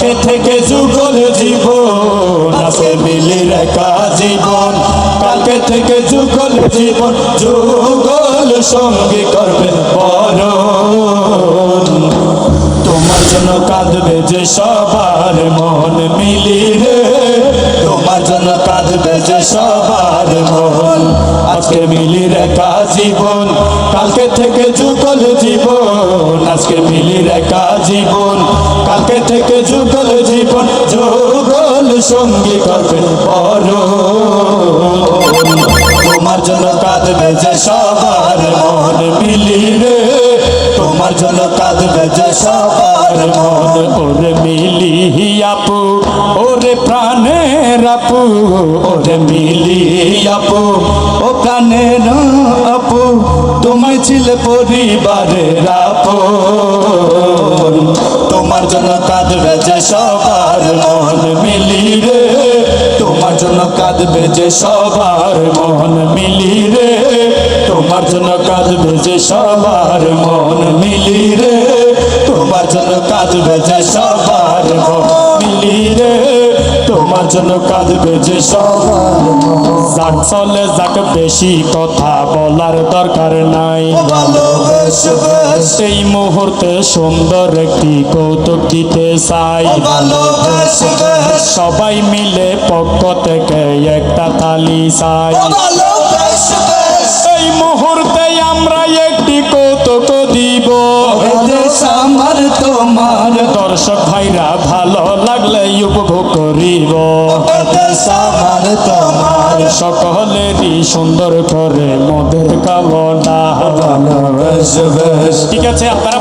কালকে থেকে যুগল জীবন আজকে মিলির একা জীবন কালকে থেকে যুগল জীবন যুগল সঙ্গী করবে বরণ তোমার জন্য কাঁদবে যে সবার মন মিলি রে তোমার জন্য কাঁদবে যে সবার মন আজকে মিলির একা জীবন কালকে থেকে যুগল জীবন আজকে মিলির একা জীবন কালকে থেকে যুগল জীবন যুগল সঙ্গী করবে বরণ তোমার জন্য কাঁদবে যে সবার মন মিলি রে তোমার জন্য কাঁদবে যে সবার মন ওরে মিলি আপু ওরে প্রাণের আপু ওরে মিলি আপু ও প্রাণের আপু তোমায় ছিল পরিবারের আপন তোমার জন্য কাঁদবে যে সবার মন মিলি রে তোমার জন্য কাঁদবে যে সবার মন মিলি রে তোমার জন্য কাঁদবে যে সবার মন মিলি রে তোমার জন্য কাঁদবে যে সবার মন মিলি রে তোমার জন্য কাঁদবে যে সবার যাক চলে যাক বেশি কথা বলার দরকার নাই এই মুহূর্তে সুন্দর একটি কৌতুক দিতে চাই সবাই মিলে পক্ষ থেকে একটা তালি চাই এই মুহূর্তে আমরা একটি কৌতুক দিব আমার তোমার দর্শক ভাইরা ভালো লাগলে উপভোগ করিব আমার তোমার সকলেরই সুন্দর করে মদের কামনা ঠিক আছে আপনারা